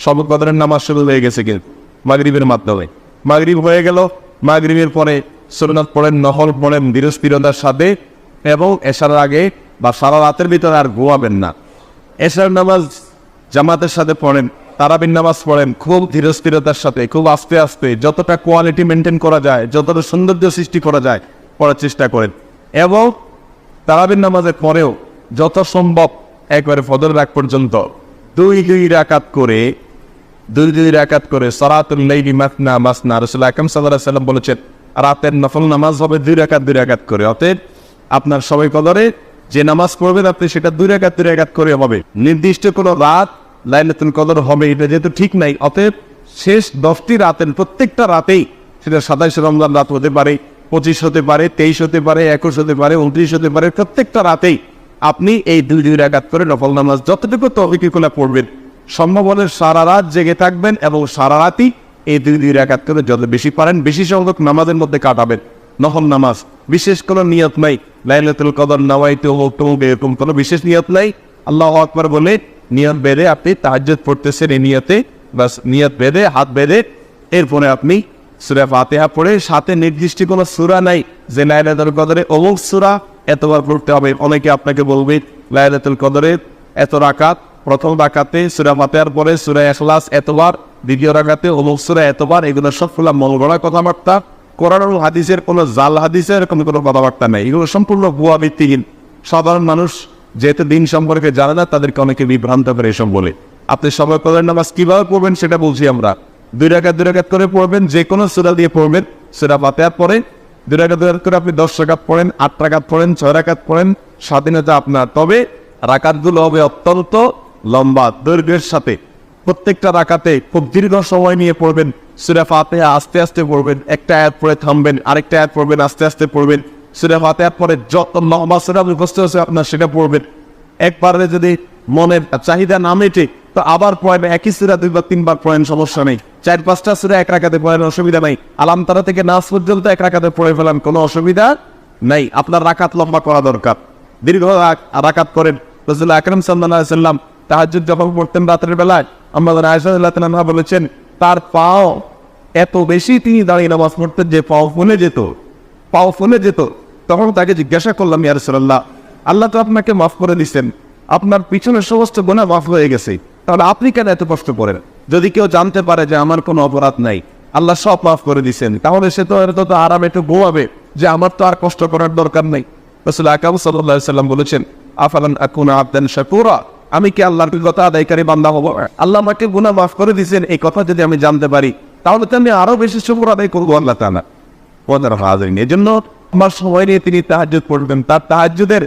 শবে কদরের নামাজ শুরু হয়ে গেছে কিন্তু মাগরিবের মাধ্যমে। মাগরিব হয়ে গেল, মাগরিবের পরে সুন্নাত পড়েন, নফল পড়েন ধীরস্থিরতার সাথে, এবং এশার আগে বা সারা রাতের ভিতরে আর ঘুমাবেন না। এশার নামাজ জামাতের সাথে পড়েন, তারাবির নামাজ পড়েন খুব ধীরস্থিরতার সাথে, খুব আস্তে আস্তে, যতটা কোয়ালিটি মেনটেন করা যায়, যতটা সৌন্দর্য সৃষ্টি করা যায় পড়ার চেষ্টা করেন। এবং তারাবির নামাজের পরেও যত সম্ভব একবারে ফজর রাত পর্যন্ত দুই রাকাত করে সালাতুল লাইলি মাসনা মাসনা, রাসূলুল্লাহ আকরাম সাল্লাল্লাহু আলাইহি ওয়াসাল্লাম বলেছেন রাতের নফল নামাজ হবে 2 রাকাত করে। অতএব আপনার সবে কদরে যে নামাজ পড়বেন আপনি সেটা 2 রাকাত করে হবে। নির্দিষ্ট কোনো রাত লাইলাতুল কদর হবে এটা যেহেতু ঠিক নাই, অতএব শেষ 10টি রাতের প্রত্যেকটা রাতেই, সেটা 27 রমজান রাত হতে পারে, 25 হতে পারে, 23 হতে পারে, 21 হতে পারে, 29 হতে পারে, প্রত্যেকটা রাতেই আপনি এই 2 রাকাত করে নফল নামাজ যতটুকু তৌফিক করে পড়বেন, সম্ভব হলে সারা রাত জেগে থাকবেন এবং সারা রাতই এই 2 রাকাত করে যত বেশি পারেন বেশি সংখ্যক নামাজের মধ্যে কাটাবেন। নফল নামাজ বিশেষ কোনো নিয়ত নাই, লাইলাতুল কদর নাওয়াইতু এরকম কোনো বিশেষ নিয়ত নাই। আল্লাহু আকবার বলে নিয়ত বেঁধে আপনি তাহাজ্জুদ পড়তেছেন, এই নিয়তে বাস নিয়ত বেঁধে হাত বেঁধে এরপরে আপনি সূরা ফাতিহা পড়ে, সাথে নির্দিষ্ট কোনো সূরা নাই যে লাইলাতুল কদরে অমুক সূরা এতবার পড়তে হবে। অনেকে আপনাকে বলবে লাইলাতুল কদরে এত রাকাত, প্রথম রাকাতে সূরা ফাতিহার পরে সূরা ইখলাস এতবার, দ্বিতীয় রাকাতে অমুক সূরা এতবার। এগুলো সবগুলো মনগড়া কথাবার্তা, কোরআন ও হাদিসের কোনো জাল হাদিসের এরকম কোনো কথাবার্তা নেই, এগুলো সম্পূর্ণ ভুয়া ভিত্তিহীন। সাধারণ মানুষ যেহেতু দিন সম্পর্কে জানে না, তাদেরকে অনেকে বিভ্রান্ত করে এসব বলে। আপনি সবে কদরের নামাজ কিভাবে পড়বেন সেটা বলছি আমরা। 2 রাকাত করে পড়বেন, যে কোনো সূরা দিয়ে পড়বেন। সূরা ফাতিহার পরে 2 রাকাত করে আপনি 10 রাকাত পড়েন, 8 রাকাত পড়েন, 6 রাকাত পড়েন, স্বাধীনতা আপনার। তবে রাকাতগুলো হবে অত্যন্ত লম্বা দৈর্ঘ্যের সাথে। প্রত্যেকটা রাকাতে খুব দীর্ঘ সময় নিয়ে পড়বেন। সূরা ফাতিহা আস্তে আস্তে পড়বেন, একটা আয়াত পড়ে থামবেন, আরেকটা আয়াত পড়বেন, আস্তে আস্তে পড়বেন। সূরা ফাতিহার পরে যত লম্বা সূরা মুখস্থ আছে আপনার সেটা পড়বেন। একবারে যদি মনের চাহিদা না মেটে তো আবার পড়েন, একই সূরা 2 বা 3 বার পড়েন, সমস্যা নেই। 4-5টা সূরা 1 রাকাতে পড়েন, অসুবিধা নাই। আলাম তারা থেকে নাস পর্যন্ত 1 রাকাতে পড়ে ফেলান, কোনো অসুবিধা নাই। আপনার রাকাত লম্বা করা দরকার, দীর্ঘ রাকাত করেন। রাসূলুল্লাহ আকরাম সাল্লাল্লাহু আলাইহি ওয়াসাল্লাম তাহাজ্জুদ যখন পড়তেন রাতের বেলায়, আম্মা আয়েশা রাদিয়াল্লাহু তাআলা বলেছেন তার পাও এত বেশি তিনি দাঁড়িয়ে নামাজ পড়তেন যে পাও ফুলে যেত। তখন তাকে জিজ্ঞাসা করলাম, ইয়া রাসূলুল্লাহ, আল্লাহ তো আপনাকে মাফ করে দিচ্ছেন, আপনার পিছনের সমস্ত গুনাহ মাফ হয়ে গেছে, তাহলে আপনি কেন এত কষ্ট করেন? যদি কেউ জানতে পারে যে আমার কোনো অপরাধ নাই, আল্লাহ সব মাফ করে দিচ্ছেন, তাহলে সে তো আরামে একটু ঘুমাবে যে আমার তো আর কষ্ট করার দরকার নেই। রাসূলুল্লাহ আকরাম সাল্লাল্লাহু আলাইহি ওয়াসাল্লাম বলেছেন, আফালান আকুনা আবদান শাকুরা, আমি কি আল্লাহর কথা আদায়কারী বান্দা হব? আল্লাহ আমাকে গুনাহ মাফ করে দিচ্ছেন এই কথা যদি আমি জানতে পারি, তাহলে তো আমি আরো বেশি শুকর আদায় করবো আল্লাহ তাআলা। এজন্য আমার সময় নিয়ে তিনি তাহাজ্জুদ পড়বেন। তার তাহাজ্জুদের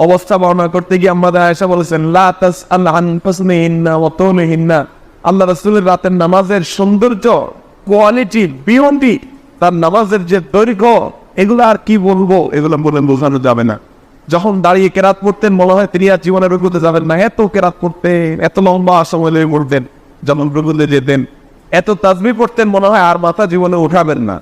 অবস্থা বর্ণনা করতে গিয়ে আম্মা আয়েশা বলেছেন, লা তাসআল আন হুসনিহিন্না ওয়া তুলিহিন্না, আল্লাহ রাসূলের রাতের নামাজের সৌন্দর্য, কোয়ালিটি, বিউটি, তার নামাজের যে দৈর্ঘ্য, এগুলো আর কি বলবো, এগুলো বলে বোঝানো যাবে না। যখন দাঁড়িয়ে কেরাত পড়তেন মনে হয় তিনি আর জীবনের রুকুতে যাবেন না, এত কেরাত পড়তেন, এত লম্বা সময় লেগে পড়তেন। যখন রুকুতে যেতেন এত তাসবিহ পড়তেন মনে হয় আর মাথা জীবনে উঠাবেন না।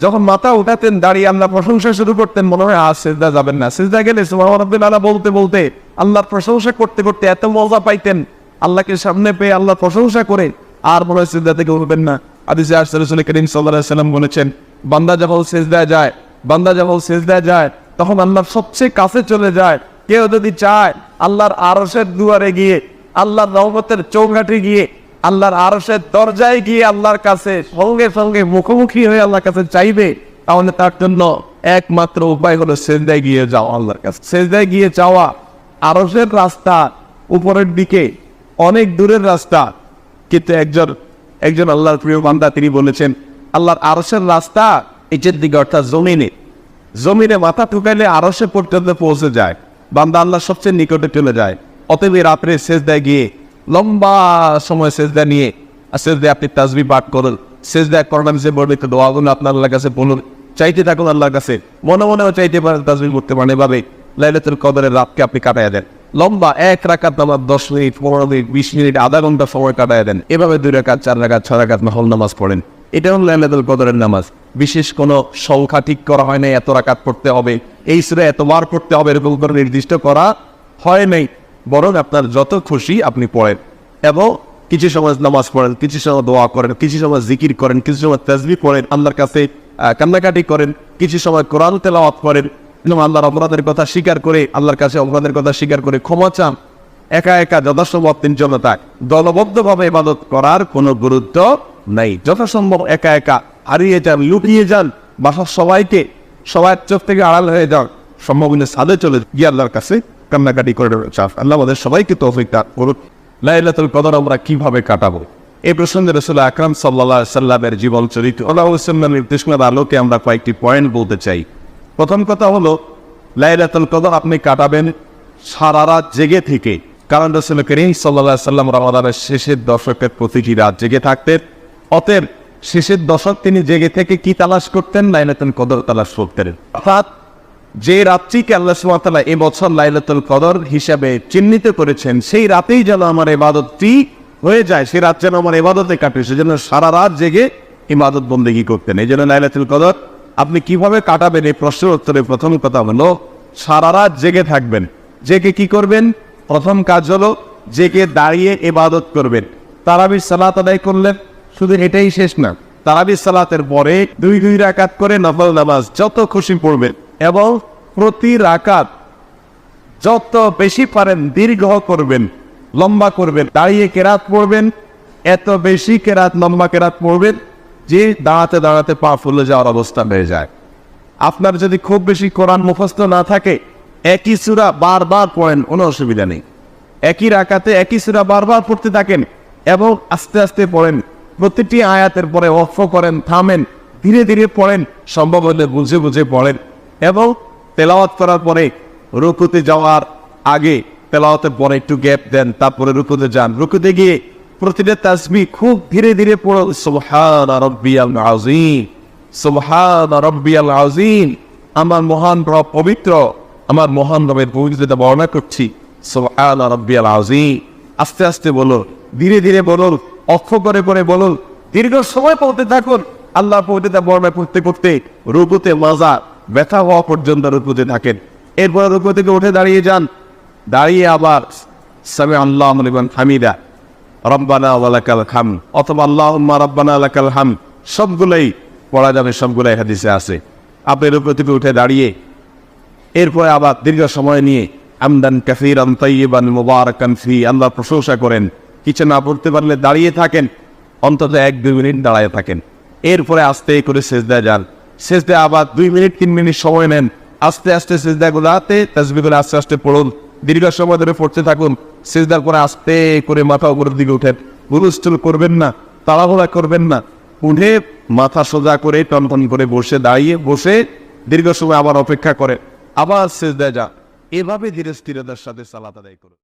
যখন মাথা উঠাতেন দাঁড়িয়ে আল্লাহ প্রশংসা শুরু করতেন মনে হয় আর সিজদা যাবেন না। সিজদা গেলে সুবহান রাব্বিল আলা বলতে বলতে আল্লাহর প্রশংসা করতে করতে এত মজা পাইতেন, আল্লাহকে সামনে পেয়ে আল্লাহর প্রশংসা করে আর মনে হয় সিজদা থেকে উঠবেন না। হাদিসে আসছে রাসূল করিম সাল্লাল্লাহু আলাইহি ওয়াসাল্লাম বলেছেন, বান্দা যখন সিজদায় যায় তখন আল্লাহর সবচেয়ে কাছে চলে যায়। কেউ যদি চায় আল্লাহর আরশের দুয়ারে গিয়ে, আল্লাহর রহমতের চৌঘাটে গিয়ে, আল্লাহর আরশের দরজায় গিয়ে আল্লাহর কাছে সঙ্গে সঙ্গে মুখোমুখি হয়ে আল্লাহর কাছে চাইবে, তাহলে তার জন্য একমাত্র উপায় হলো সিজদায় গিয়ে যাওয়া আল্লাহর কাছে। সিজদায় গিয়ে যাওয়া আরশের রাস্তা উপরের দিকে, অনেক দূরের রাস্তা, কিন্তু একজন আল্লাহর প্রিয় বান্দা তিনি বলেছেন আল্লাহর আরশের রাস্তা নিচের দিকে, অর্থাৎ জমিনে মাথা ঠুকাইলে আরশে পর্যন্ত পৌঁছে যায়, বান্দা আল্লাহ সবচেয়ে নিকটে চলে যায়। অতএব রাত্রে সিজদায় গিয়ে লম্বা সময় সিজদা নিয়ে সিজদায় আপনি তাসবিহ পাঠ করুন, সিজদায় করার যে বর্ণিত দোয়াগুলো আপনার আল্লাহর কাছে বলুন, চাইতে থাকুন আল্লাহর কাছে, মনে মনেও চাইতে পারেন, তাসবিহ করতে পারেন। এভাবে লাইলাতুল কদরের রাতকে আপনি কাটাইয়া দেন। লম্বা 1 রাকাত নামাজ 10 মিনিট, 15 মিনিট, 20 মিনিট, আধা ঘন্টা সময় কাটাইয়া দেন। এভাবে 2 রাকাত, 4 রাকাত, 6 রাকাত নফল নামাজ পড়েন। এটা হলো লাইলাতুল কদরের নামাজ। বিশেষ কোনো সংখ্যা ঠিক করা হয় নাই, এত রাকাত পড়তে হবে, এই সূরা এতবার পড়তে হবে, এরকম করে নির্দিষ্ট করা হয় নাই। বরং আপনার যত খুশি আপনি পড়েন। এবং কিছু সময় নামাজ পড়েন, কিছু সময় দোয়া করেন, কিছু সময় জিকির করেন, কিছু সময় তাসবিহ পড়েন, আল্লাহর কাছে কান্নাকাটি করেন, কিছু সময় কোরআন তেলাওয়াত করেন এবং আল্লাহর অপরাধের কথা স্বীকার করে, আল্লাহর কাছে অপরাধের কথা স্বীকার করে ক্ষমা চান। একা একা যথাসম্ভব তিনজনে থাক, দলবদ্ধভাবে ইবাদত করার কোনো গুরুত্ব নাই। যথাসম্ভব একা একা হারিয়ে যান, লুকিয়ে যান, বাসার সবাইকে সবার চোখ থেকে আড়াল হয়ে যান, সম্ভব হলে ছাদে চলে গিয়ে আল্লাহর কাছে কান্নাকাটি করে চান। আল্লাহ আমাদের সবাইকে তৌফিক দান করুন। লাইলাতুল কদর আমরা কিভাবে কাটাবো, এই প্রসঙ্গে রাসূল আকরাম সাল্লাল্লাহু আলাইহি সাল্লামের জীবন চরিত্র নির্দেশনার আলোকে আমরা কয়েকটি পয়েন্ট বলতে চাই। প্রথম কথা হলো, লাইলাতুল কদর আপনি কাটাবেন সারা রাত জেগে থেকে। কারণ রাসূল করিম সাল্লাল্লাহু আলাইহি সাল্লাম রমাদানের শেষের দশকের প্রতিটি রাত জেগে থাকতেন। অতএব শেষের দশক তিনি জেগে থেকে কি তালাশ করতেন? লাইলাতুল কদর তালাশ করতেন। অর্থাৎ যে রাত্রিকে আল্লাহ সুবহানাহু ওয়া তাআলা এই বছর লাইলাতুল কদর হিসাবে চিহ্নিত করেছেন, সেই রাতেই যেন আমার ইবাদতটি হয়ে যায়, সেই রাত যেন আমার ইবাদতে কাটে, সেজন্য সারা রাত জেগে ইবাদত বন্দেগী করতেন। এই জন্য লাইলাতুল কদর আপনি কিভাবে কাটাবেন, এই প্রশ্নের উত্তরে প্রথম কথা হলো সারা রাত জেগে থাকবেন। জেগে কি করবেন? প্রথম কাজ হলো জেগে দাঁড়িয়ে ইবাদত করবেন। তারাবির সালাত আদায় করলেন, শুধু এটাই শেষ না, তারাবির সালাতের পরে দুই রাকাত করে নফল নামাজ যত খুশি পড়বেন এবং প্রতি রাকাত যত বেশি পারেন দীর্ঘ করবেন, লম্বা করবেন। দাঁড়িয়ে কেরাত পড়বেন, এত বেশি কেরাত, লম্বা কেরাত পড়বেন যে দাঁড়াতে দাঁড়াতে পা ফুলে যাওয়ার অবস্থা হয়ে যায়। আপনার যদি খুব বেশি কোরআন মুখস্থ না থাকে, একই সূরা বারবার পড়েন, কোনো অসুবিধা নেই। একই রাকাতে একই সূরা বারবার পড়তে থাকেন এবং আস্তে আস্তে পড়েন। প্রতিটি আয়াতের পরে ওয়াকফ করেন, থামেন, ধীরে ধীরে পড়েন, সম্ভব হলে বুঝে বুঝে পড়েন। এবং তেলাওয়াত করার পরে রুকুতে যাওয়ার আগে তেলাওয়াতের পরে একটু গ্যাপ দেন, তারপরে রুকুতে যান। রুকুতে গিয়ে প্রতিটা তাসবিহ খুব ধীরে ধীরে পড়ো, সুবহান রাব্বিয়াল আযীম, সুবহান রাব্বিয়াল আযীম। আমার মহান রব পবিত্র, আমার মহান রবের পবিত্রতা বর্ণনা করছি, সুবহান রাব্বিয়াল আযীম। আস্তে আস্তে বলো, ধীরে ধীরে বলুন, অক্ষ করে করে বলুন, দীর্ঘ সময় পড়তে থাকুন। আল্লাহ পবিত্রতা বর্ণনা করতে করতে রুকুতে মাজা ব্যথা হওয়া পর্যন্ত রুকুতে থাকেন। এরপর রুকু থেকে উঠে দাঁড়িয়ে যান, দাঁড়িয়ে আবার সামি আল্লাহু লিমান হামিদা, রব্বানা ওয়া লাকাল হামদ অথবা আল্লাহুম্মা রব্বানা লাকাল হামদ, সবগুলাই পড়া যাবে, সবগুলাই হাদিসে আছে। আপনি রুকু থেকে উঠে দাঁড়িয়ে এরপরে আবার দীর্ঘ সময় নিয়ে হামদান কাসীরান তাইয়িবান মুবারাকান ফি, আল্লাহর প্রশংসা করেন। কিছু না পড়তে পারলে দাঁড়িয়ে থাকেন, অন্তত 1-2 মিনিট দাঁড়ায় থাকেন। এরপরে আস্তে করে সিজদায় যান, সিজদায় আবার 2 মিনিট 3 মিনিট সময় নেন, আস্তে আস্তে সিজদাগুলোতে তাসবিহগুলো আস্তে আস্তে পড়ুন, দীর্ঘ সময় ধরে পড়তে থাকুন। সিজদার পরে আস্তে করে মাথা উপরের দিকে উঠেন, হুলস্থুল করবেন না, তাড়াহুড়া করবেন না। উঠে মাথা সোজা করে টনটন করে বসে, দাঁড়িয়ে বসে দীর্ঘ সময় আবার অপেক্ষা করে, আবার সিজদায় যান। এভাবে ধীরে স্থিরতার সাথে সালাত আদায় করুন।